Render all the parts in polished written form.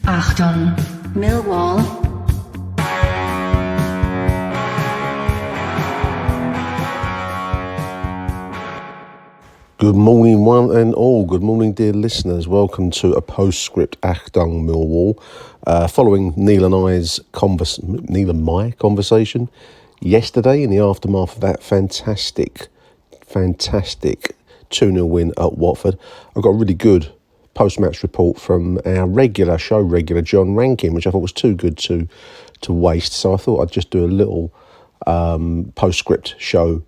Achtung, Millwall. Good morning, one and all. Good morning, dear listeners. Welcome to a postscript Achtung Millwall. Following Neil and my conversation yesterday in the aftermath of that fantastic 2-0 win at Watford, I got a really good post-match report from our regular John Rankin, which I thought was too good to waste. So I thought I'd just do a little postscript show.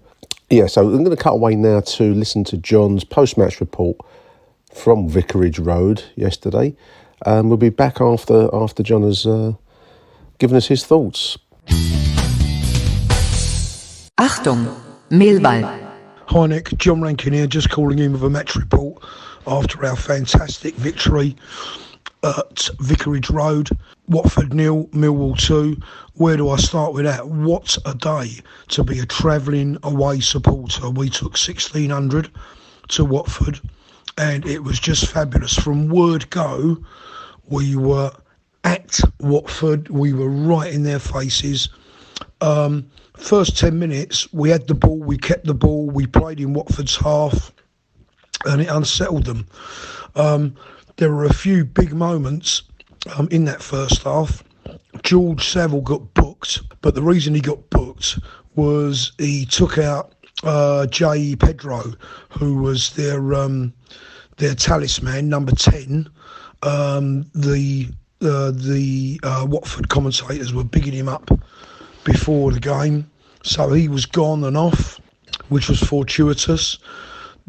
Yeah, so I'm going to cut away now to listen to John's post-match report from Vicarage Road yesterday. We'll be back after John has given us his thoughts. Achtung, Millwall. Hi Nick, John Rankin here, just calling in with a match report after our fantastic victory at Vicarage Road. Watford 0, Millwall 2. Where do I start with that? What a day to be a travelling away supporter. We took 1,600 to Watford and it was just fabulous. From word go, we were at Watford, we were right in their faces. First 10 minutes, we had the ball, we kept the ball, we played in Watford's half and it unsettled them. There were a few big moments in that first half. George Saville got booked, but the reason he got booked was he took out J. Pedro, who was their talisman, number 10. The Watford commentators were bigging him up before the game, so he was gone and off, which was fortuitous.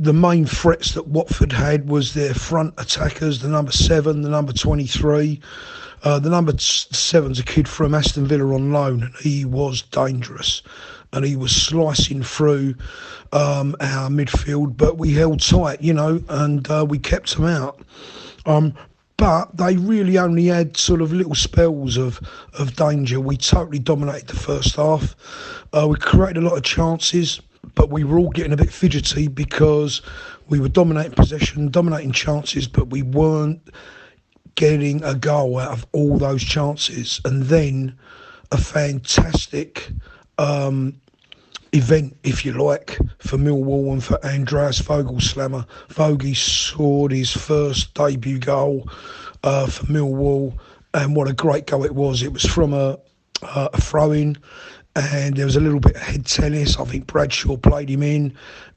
The main threats that Watford had was their front attackers, the number 7, the number 23. The number 7's a kid from Aston Villa on loan, and he was dangerous. And he was slicing through our midfield, but we held tight, and we kept them out. But they really only had sort of little spells of danger. We totally dominated the first half. We created a lot of chances, but we were all getting a bit fidgety because we were dominating possession, dominating chances, but we weren't getting a goal out of all those chances. And then a fantastic event, if you like, for Millwall and for Andreas Vogelslammer. Vogie scored his first debut goal for Millwall, and what a great goal it was. It was from a throw-in, and there was a little bit of head tennis. I think Bradshaw played him in,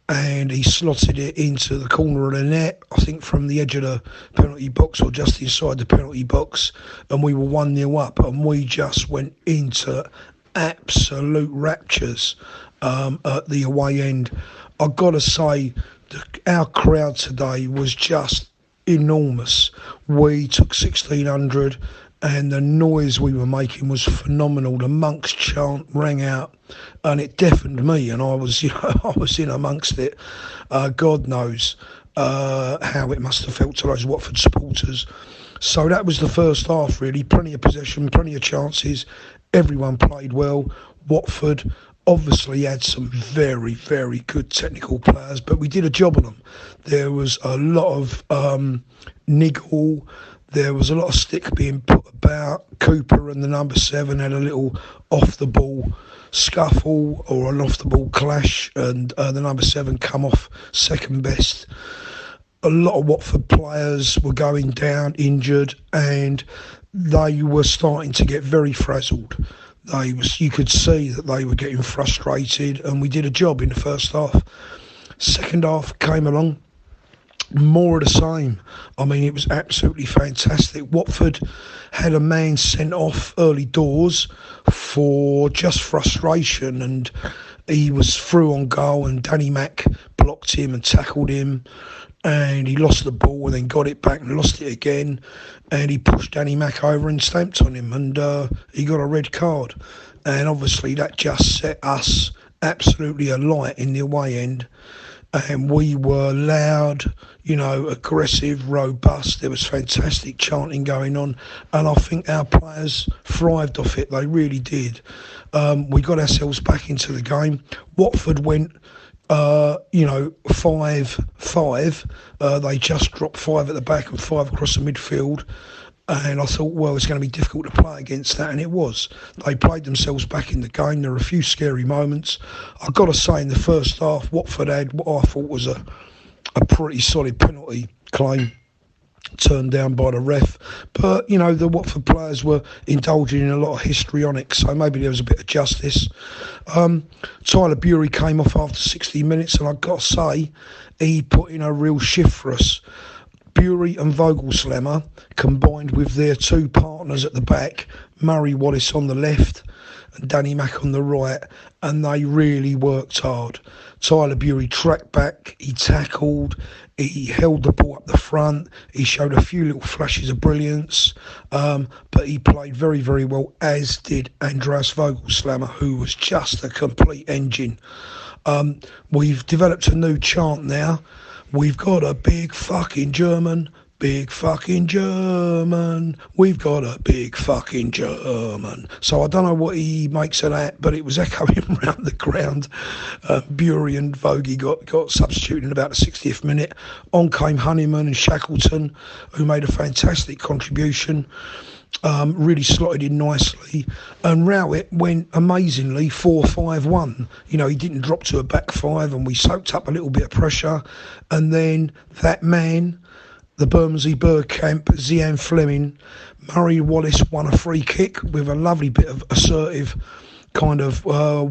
and he slotted it into the corner of the net, I think from the edge of the penalty box or just inside the penalty box, and we were 1-0 up, and we just went into absolute raptures at the away end. I've got to say, our crowd today was just enormous. We took 1,600 and the noise we were making was phenomenal. The Monks chant rang out and it deafened me, and I was in amongst it. God knows how it must have felt to those Watford supporters. So that was the first half, really. Plenty of possession, plenty of chances. Everyone played well. Watford obviously had some very, very good technical players, but we did a job on them. There was a lot of niggle. There was a lot of stick being put about. Cooper and the number 7 had a little off-the-ball scuffle or an off-the-ball clash, and the number 7 come off second best. A lot of Watford players were going down injured, and they were starting to get very frazzled. You could see that they were getting frustrated, and we did a job in the first half. Second half came along, more of the same. I mean, it was absolutely fantastic. Watford had a man sent off early doors for just frustration, and he was through on goal, and Danny Mack blocked him and tackled him, and he lost the ball and then got it back and lost it again, and he pushed Danny Mack over and stamped on him, and he got a red card. And obviously that just set us absolutely alight in the away end, and we were loud, aggressive, robust. There was fantastic chanting going on, and I think our players thrived off it. They really did. We got ourselves back into the game. Watford went 5-5. They just dropped 5 at the back and 5 across the midfield. And I thought, well, it's going to be difficult to play against that, and it was. They played themselves back in the game. There were a few scary moments. I've got to say, in the first half, Watford had what I thought was a pretty solid penalty claim turned down by the ref. But, you know, the Watford players were indulging in a lot of histrionics, so maybe there was a bit of justice. Tyler Bury came off after 60 minutes, and I've got to say, he put in a real shift for us. Bury and Vogelslammer, combined with their two partners at the back, Murray Wallace on the left and Danny Mack on the right, and they really worked hard. Tyler Bury tracked back, he tackled, he held the ball up the front, he showed a few little flashes of brilliance, but he played very, very well, as did Andreas Vogelslammer, who was just a complete engine. We've developed a new chant now. We've got a big fucking German, big fucking German. We've got a big fucking German. So I don't know what he makes of that, but it was echoing around the ground. Bury and Vogie got substituted in about the 60th minute. On came Honeyman and Shackleton, who made a fantastic contribution. Really slotted in nicely, and Rowett went amazingly 4-5-1. You know, he didn't drop to a back five, and we soaked up a little bit of pressure, and then that man, the Bermondsey Bergkamp, Zian Fleming, Murray Wallace won a free kick with a lovely bit of assertive kind of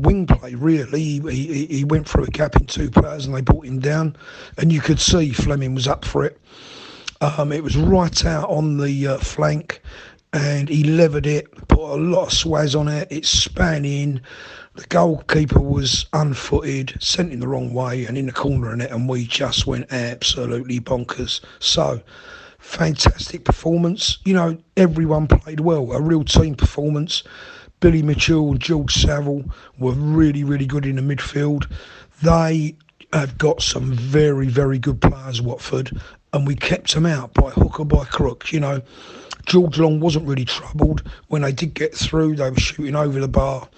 wing play, really. He went through a gap in two players and they brought him down, and you could see Fleming was up for it. It was right out on the flank, and he levered it, put a lot of swaz on it, it span in. The goalkeeper was unfooted, sent in the wrong way and in the corner of it, and we just went absolutely bonkers. So, fantastic performance. You know, everyone played well, a real team performance. Billy Mitchell and George Saville were really, really good in the midfield. They have got some very, very good players, Watford, and we kept them out by hook or by crook. You know, George Long wasn't really troubled. When they did get through, they were shooting over the bar.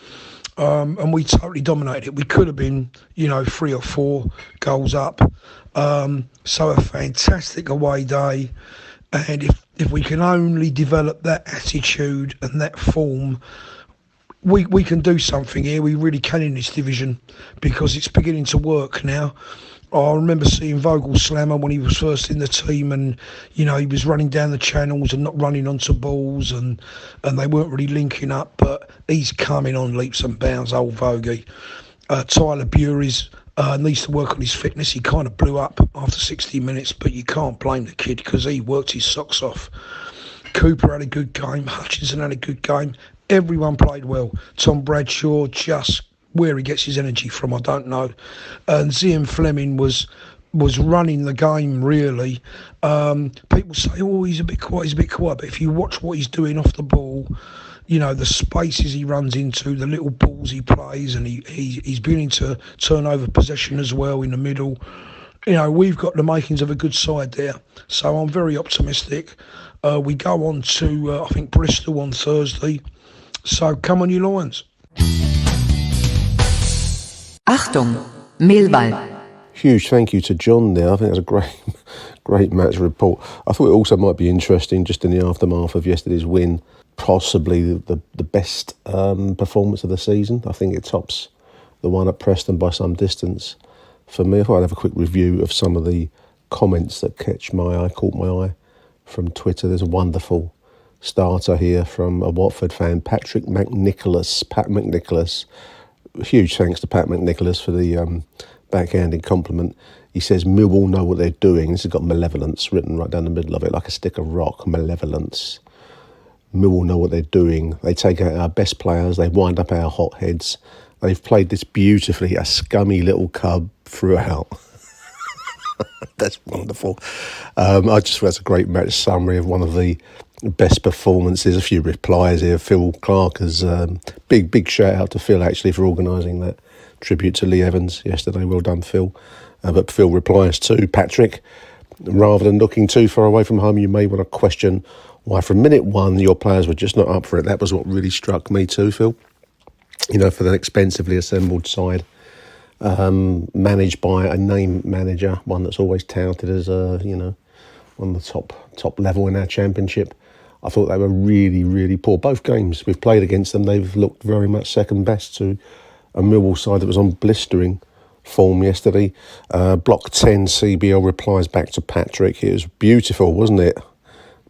And we totally dominated it. We could have been, you know, 3 or 4 goals up. So a fantastic away day. And if we can only develop that attitude and that form, we can do something here. We really can in this division, because it's beginning to work now. I remember seeing Vogelslammer when he was first in the team, and you know, he was running down the channels and not running onto balls, and they weren't really linking up, but he's coming on leaps and bounds, old Vogie. Tyler Bury's needs to work on his fitness. He kind of blew up after 60 minutes, but you can't blame the kid because he worked his socks off. Cooper had a good game, Hutchinson had a good game, everyone played well. Tom Bradshaw, just where he gets his energy from, I don't know. And Zian Fleming was running the game, really. People say, oh, he's a bit quiet, but if you watch what he's doing off the ball, you know, the spaces he runs into, the little balls he plays, and he's beginning to turn over possession as well in the middle. You know, we've got the makings of a good side there. So I'm very optimistic. We go on to, I think, Bristol on Thursday. So come on, you Lions. Achtung, Millwall. Huge thank you to John there. I think that's a great match report. I thought it also might be interesting, just in the aftermath of yesterday's win, possibly the best performance of the season. I think it tops the one at Preston by some distance. For me, I thought I'd have a quick review of some of the comments that caught my eye from Twitter. There's a wonderful starter here from a Watford fan, Pat McNicholas. Huge thanks to Pat McNicholas for the backhanded compliment. He says, Millwall know what they're doing. This has got malevolence written right down the middle of it, like a stick of rock. Malevolence. Millwall know what they're doing. They take out our best players. They wind up our hotheads. They've played this beautifully, a scummy little cub throughout. That's wonderful. I just thought that's a great match summary of one of the best performances. A few replies here. Phil Clark has big shout out to Phil actually for organising that tribute to Lee Evans yesterday. Well done, Phil. But Phil replies to Patrick, rather than looking too far away from home, you may want to question why from minute one your players were just not up for it. That was what really struck me too, Phil. You know, for the expensively assembled side, managed by a name manager, one that's always touted as one of the top level in our championship. I thought they were really, really poor. Both games we've played against them, they've looked very much second best to a Millwall side that was on blistering form yesterday. Block 10 CBL replies back to Patrick. It was beautiful, wasn't it?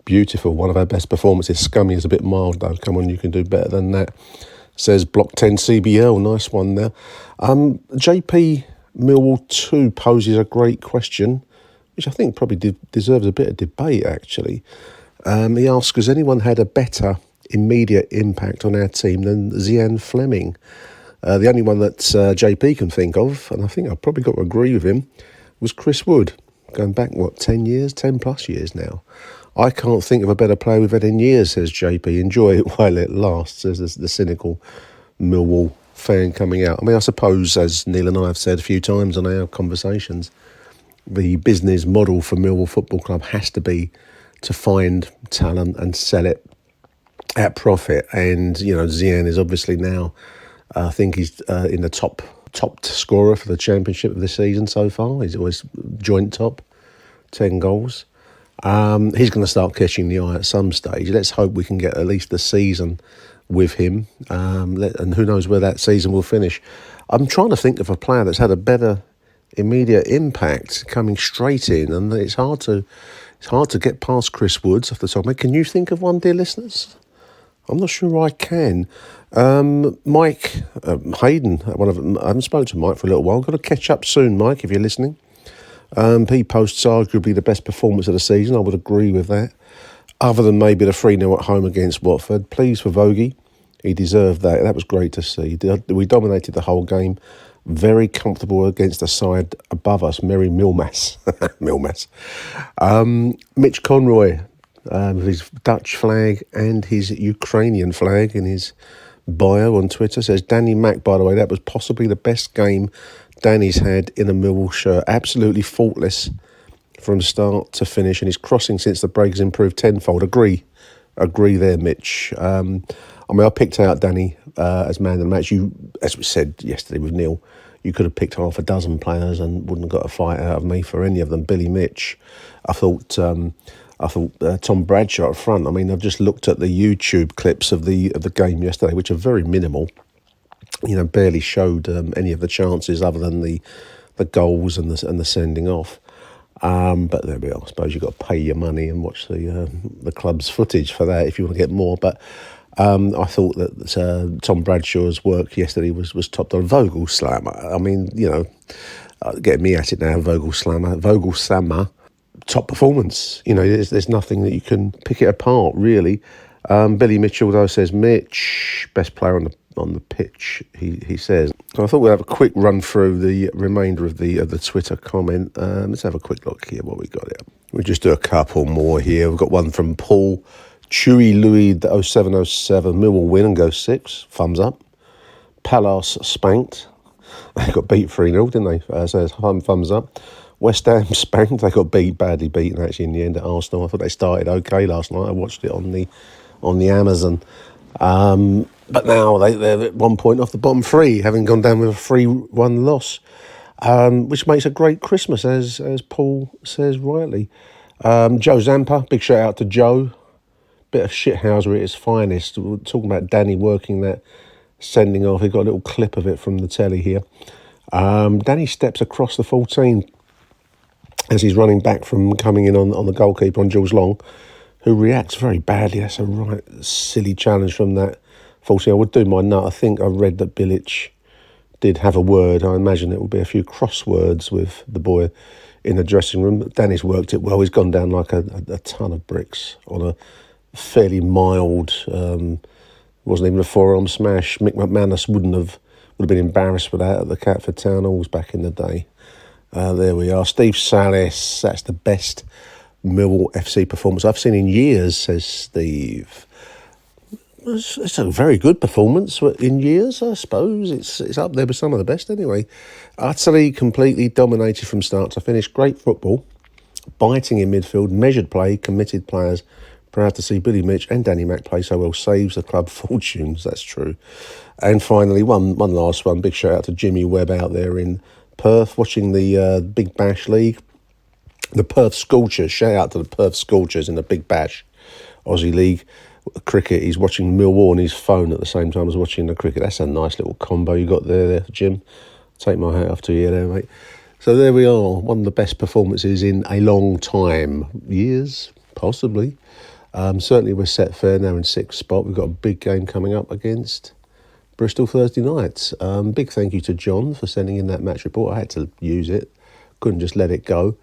Beautiful. One of our best performances. Scummy is a bit mild though. Come on, you can do better than that. Says Block 10 CBL. Nice one there. JP Millwall 2 poses a great question, which I think probably deserves a bit of debate actually. He asks, has anyone had a better immediate impact on our team than Zian Fleming? The only one that JP can think of, and I think I've probably got to agree with him, was Chris Wood. Going back, 10 years? 10 plus years now. I can't think of a better player we've had in years, says JP. Enjoy it while it lasts, says the cynical Millwall fan coming out. I mean, I suppose, as Neil and I have said a few times on our conversations, the business model for Millwall Football Club has to be to find talent and sell it at profit. And, Zian is obviously now, I think he's in the top scorer for the championship of this season so far. He's always joint top, 10 goals. He's going to start catching the eye at some stage. Let's hope we can get at least the season with him. And who knows where that season will finish. I'm trying to think of a player that's had a better immediate impact coming straight in, and it's hard to get past Chris Woods off the top of my head. Can you think of one, dear listeners? I'm not sure I can. Mike Hayden, one of them. I haven't spoken to Mike for a little while. Got to catch up soon, Mike, if you're listening. He posts arguably the best performance of the season. I would agree with that. Other than maybe the 3-0 at home against Watford. Please for Vogie. He deserved that. That was great to see. We dominated the whole game. Very comfortable against the side above us, Merry Milmas. Milmas. Mitch Conroy, his Dutch flag and his Ukrainian flag in his bio on Twitter, says, Danny Mack, by the way, that was possibly the best game Danny's had in a Millwall shirt. Absolutely faultless from start to finish, and his crossing since the break has improved tenfold. Agree there, Mitch. I picked out Danny as man of the match. You, as we said yesterday with Neil, you could have picked half a dozen players and wouldn't have got a fight out of me for any of them. Billy Mitch. I thought Tom Bradshaw up front. I mean, I've just looked at the YouTube clips of the game yesterday, which are very minimal. Barely showed any of the chances other than the goals and the sending off. But there we are. I suppose you've got to pay your money and watch the club's footage for that if you want to get more. But I thought that Tom Bradshaw's work yesterday was top on. Vogelslammer. I mean, getting me at it now. Vogelslammer, top performance. There's nothing that you can pick it apart really. Billy Mitchell though says Mitch, best player on the pitch. He says. So I thought we'd have a quick run through the remainder of the Twitter comment. Let's have a quick look here what we got here. We'll just do a couple more here. We've got one from Paul Chewy Louis 0707. Millwall win and go 6. Thumbs up. Palace spanked. They got beat 3-0, didn't they? So thumbs up. West Ham spanked. They got badly beaten actually in the end at Arsenal. I thought they started okay last night. I watched it on the Amazon. But now they're at 1 point off the bottom 3, having gone down with a 3-1 loss, which makes a great Christmas, as Paul says rightly. Joe Zampa, big shout out to Joe. Bit of shithouser at its finest. We're talking about Danny working that sending off. He got a little clip of it from the telly here. Danny steps across the 14 as he's running back from coming in on the goalkeeper, on Jules Long, who reacts very badly. That's a right silly challenge from that 14. I would do my nut. I think I read that Bilic did have a word. I imagine it will be a few crosswords with the boy in the dressing room. Danny's worked it well. He's gone down like a ton of bricks on a fairly mild, wasn't even a forearm smash. Mick McManus would have been embarrassed for that at the Catford Town Halls back in the day. There we are. Steve Salis, that's the best Millwall FC performance I've seen in years, says Steve. It's a very good performance in years, I suppose. It's up there with some of the best anyway. Utterly, completely dominated from start to finish. Great football, biting in midfield, measured play, committed players. Proud to see Billy Mitch and Danny Mack play so well. Saves the club fortunes, that's true. And finally, one last one. Big shout out to Jimmy Webb out there in Perth, watching the Big Bash League. The Perth Scorchers, shout out to the Perth Scorchers in the Big Bash Aussie League cricket, he's watching Millwall on his phone at the same time as watching the cricket. That's a nice little combo you got there, Jim. Take my hat off to you there, mate. So there we are, one of the best performances in a long time. Years, possibly. Certainly we're set fair now in 6th spot. We've got a big game coming up against Bristol Thursday night. Big thank you to John for sending in that match report. I had to use it. Couldn't just let it go.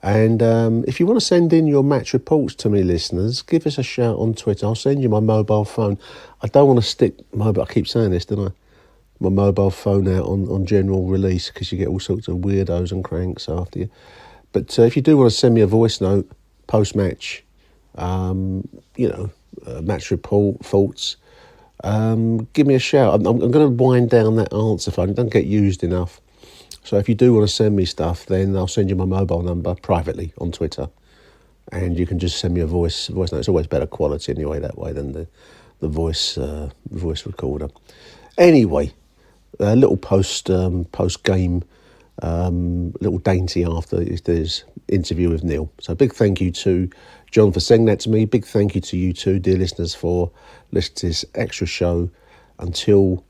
And if you want to send in your match reports to me, listeners, give us a shout on Twitter. I'll send you my mobile phone. I don't want to stick I keep saying this, don't I? My mobile phone out on general release, because you get all sorts of weirdos and cranks after you. But if you do want to send me a voice note, post-match, match report, thoughts, give me a shout. I'm going to wind down that answer phone. It doesn't get used enough. So if you do want to send me stuff, then I'll send you my mobile number privately on Twitter. And you can just send me a voice note. It's always better quality anyway that way than the voice recorder. Anyway, a little post-game, little dainty after this interview with Neil. So big thank you to John for sending that to me. Big thank you to you too, dear listeners, for listening to this extra show. Until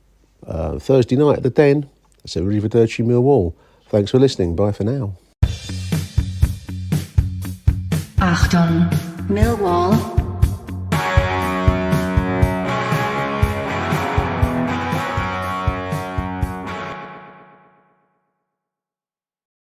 Thursday night at the Den, it's Arrivederci Millwall. Thanks for listening. Bye for now. Achtung, Millwall.